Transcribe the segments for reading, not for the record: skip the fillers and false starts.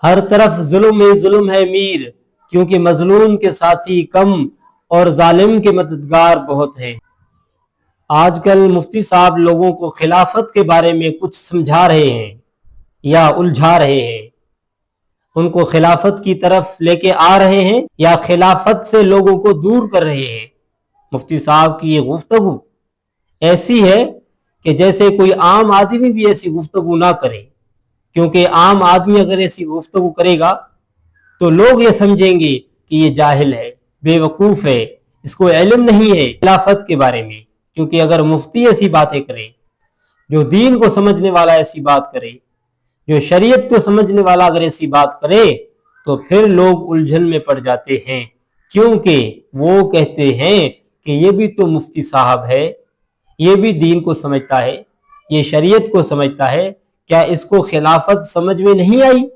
ہر طرف ظلم ہی ظلم ہے میر، کیونکہ مظلوم کے ساتھی کم اور ظالم کے مددگار بہت ہیں۔ آج کل مفتی صاحب لوگوں کو خلافت کے بارے میں کچھ سمجھا رہے ہیں یا الجھا رہے ہیں، ان کو خلافت کی طرف لے کے آ رہے ہیں یا خلافت سے لوگوں کو دور کر رہے ہیں۔ مفتی صاحب کی یہ گفتگو ایسی ہے کہ جیسے کوئی عام آدمی بھی ایسی گفتگو نہ کرے، کیونکہ عام آدمی اگر ایسی گفتگو کرے گا تو لوگ یہ سمجھیں گے کہ یہ جاہل ہے، بے وقوف ہے، اس کو علم نہیں ہے خلافت کے بارے میں۔ کیونکہ اگر مفتی ایسی باتیں کرے، جو دین کو سمجھنے والا ایسی بات کرے، جو شریعت کو سمجھنے والا اگر ایسی بات کرے، تو پھر لوگ الجھن میں پڑ جاتے ہیں، کیونکہ وہ کہتے ہیں کہ یہ بھی تو مفتی صاحب ہے، یہ بھی دین کو سمجھتا ہے، یہ شریعت کو سمجھتا ہے، کیا اس کو خلافت سمجھ میں نہیں آئی؟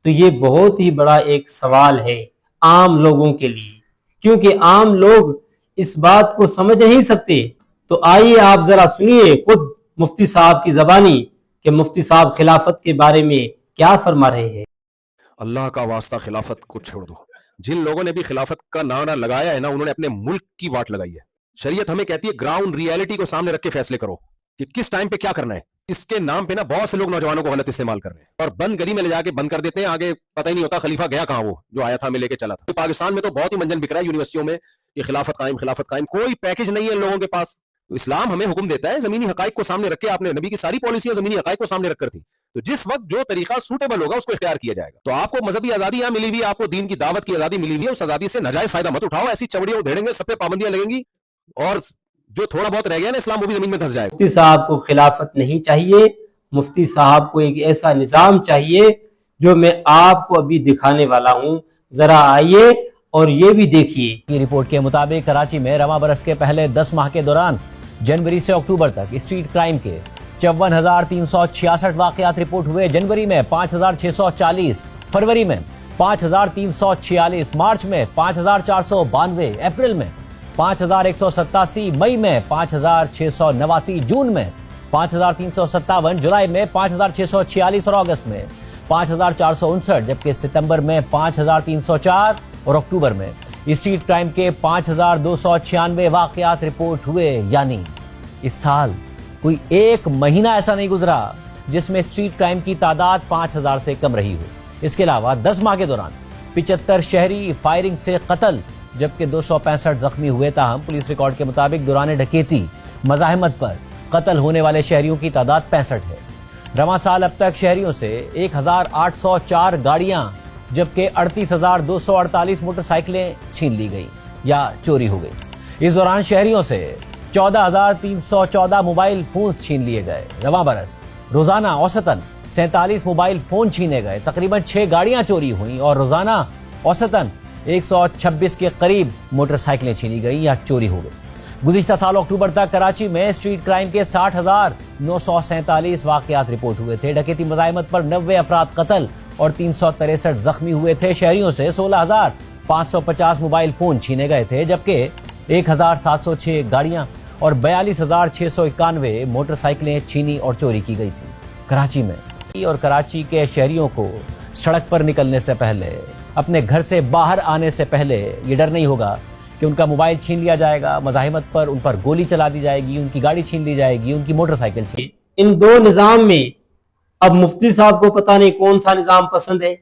تو یہ بہت ہی بڑا ایک سوال ہے عام لوگوں کے لیے، کیونکہ عام لوگ اس بات کو سمجھ نہیں سکتے۔ تو آئیے آپ ذرا سنیے خود مفتی صاحب کی زبانی کہ مفتی صاحب خلافت کے بارے میں کیا فرما رہے ہیں۔ اللہ کا واسطہ خلافت کو چھوڑ دو۔ جن لوگوں نے بھی خلافت کا نعرہ لگایا ہے نا، انہوں نے اپنے ملک کی واٹ لگائی ہے۔ شریعت ہمیں کہتی ہے گراؤنڈ ریئلٹی کو سامنے رکھ کے فیصلے کرو کہ کس ٹائم پہ کیا کرنا ہے۔ اس کے نام پہ نا بہت سے لوگ نوجوانوں کو غلط استعمال کر رہے ہیں اور بند گلی میں لے جا کے بند کر دیتے ہیں، آگے پتہ ہی نہیں ہوتا خلیفہ گیا کہاں، وہ جو آیا تھا میں لے کے چلا تھا۔ پاکستان میں تو بہت ہی منجن بک رہا ہے یونیورسٹیوں میں کہ خلافت قائم، خلافت قائم، کوئی پیکج نہیں ہے ان لوگوں کے پاس۔ تو اسلام ہمیں حکم دیتا ہے زمینی حقائق کو سامنے رکھ کے، آپ نے نبی کی ساری پالیسیاں زمینی حقائق کو سامنے رکھ کر تھی، تو جس وقت جو طریقہ سوٹیبل ہوگا اس کو اختیار کیا جائے گا۔ تو آپ کو مذہبی آزادی یہاں ملی ہوئی ہے، آپ کو دین کی دعوت کی آزادی ملی ہوئی ہے، اس آزادی سے ناجائز فائدہ مت اٹھاؤ۔ ایسی چوڑیاں ادھیڑیں گے، سب پہ پابندیاں لگیں گی، اور جو تھوڑا بہت رہ گیا نا اسلام، وہ بھی زمین میں دھس جائے گا۔ مفتی صاحب کو خلافت نہیں چاہیے، مفتی صاحب کو ایک ایسا نظام چاہیے جو میں آپ کو ابھی دکھانے والا ہوں، ذرا آئیے اور یہ بھی دیکھیے۔ کی رپورٹ کے مطابق کراچی میں رواں برس کے پہلے 10 ماہ کے دوران جنوری سے اکتوبر تک اسٹریٹ کرائم کے 54,366 واقعات رپورٹ ہوئے۔ جنوری میں 5,640، فروری میں 5,346، مارچ میں 5,492، اپریل میں 5,187، مئی میں 5,689، جون میں 5,357، جولائی میں 5,646 اور اگست میں 5,459، جبکہ ستمبر میں 5,304 اور اکتوبر میں اسٹریٹ کرائم کے 5,296 واقعات رپورٹ ہوئے۔ یعنی اس سال کوئی ایک مہینہ ایسا نہیں گزرا جس میں اسٹریٹ کرائم کی تعداد 5,000 سے کم رہی ہو۔ اس کے علاوہ 10 ماہ کے دوران 75 شہری فائرنگ سے قتل، جبکہ 265 زخمی ہوئے۔ تاہم پولیس ریکارڈ کے مطابق دوران ڈکیتی مزاحمت پر قتل ہونے والے شہریوں کی تعداد 65 ہے۔ رواں سال اب تک شہریوں سے 1,804 گاڑیاں جبکہ 38,248 موٹر سائیکلیں چھین لی گئی یا چوری ہو گئی۔ اس دوران شہریوں سے 14,314 موبائل فونز چھین لیے گئے۔ رواں برس روزانہ اوسطاً 47 موبائل فون چھینے گئے، تقریباً 6 گاڑیاں چوری ہوئیں اور روزانہ اوسطاً 126 کے قریب موٹر سائیکلیں چھینی گئی یا چوری ہو گئی۔ گزشتہ سال اکتوبر تک کراچی میں اسٹریٹ کرائم کے 60,947 واقعات رپورٹ ہوئے تھے۔ ڈکیتی مزاحمت پر 90 افراد قتل اور 363 زخمی ہوئے تھے۔ شہریوں سے 16,550 موبائل فون چھینے گئے تھے، جبکہ 1,706 گاڑیاں اور 42,691 موٹر سائیکلیں چھینی اور چوری کی گئی تھی کراچی میں۔ اور کراچی کے شہریوں کو سڑک پر نکلنے سے پہلے، اپنے گھر سے باہر آنے سے پہلے یہ ڈر نہیں ہوگا کہ ان کا موبائل چھین لیا جائے گا، مزاحمت پر ان پر گولی چلا دی جائے گی، ان کی گاڑی چھین لی جائے گی، ان کی موٹر سائیکل چھین۔ ان دو نظام میں اب مفتی صاحب کو پتہ نہیں کون سا نظام پسند ہے۔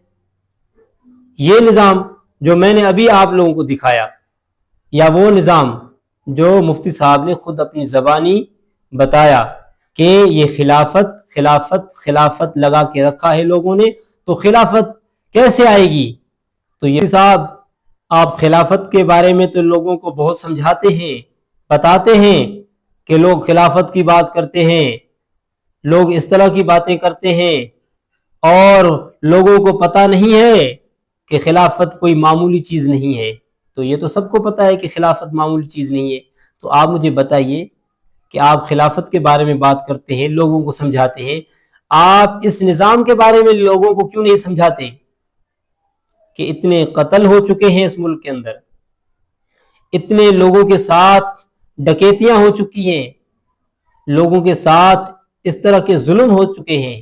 یہ نظام جو میں نے ابھی آپ لوگوں کو دکھایا، یا وہ نظام جو مفتی صاحب نے خود اپنی زبانی بتایا کہ یہ خلافت خلافت خلافت لگا کے رکھا ہے لوگوں نے، تو خلافت کیسے آئے گی؟ تو یہ صاحب آپ خلافت کے بارے میں تو لوگوں کو بہت سمجھاتے ہیں، بتاتے ہیں کہ لوگ خلافت کی بات کرتے ہیں، لوگ اس طرح کی باتیں کرتے ہیں، اور لوگوں کو پتہ نہیں ہے کہ خلافت کوئی معمولی چیز نہیں ہے۔ تو یہ تو سب کو پتہ ہے کہ خلافت معمولی چیز نہیں ہے، تو آپ مجھے بتائیے کہ آپ خلافت کے بارے میں بات کرتے ہیں، لوگوں کو سمجھاتے ہیں، آپ اس نظام کے بارے میں لوگوں کو کیوں نہیں سمجھاتے کہ اتنے قتل ہو چکے ہیں اس ملک کے اندر، اتنے لوگوں کے ساتھ ڈکیتیاں ہو چکی ہیں، لوگوں کے ساتھ اس طرح کے ظلم ہو چکے ہیں،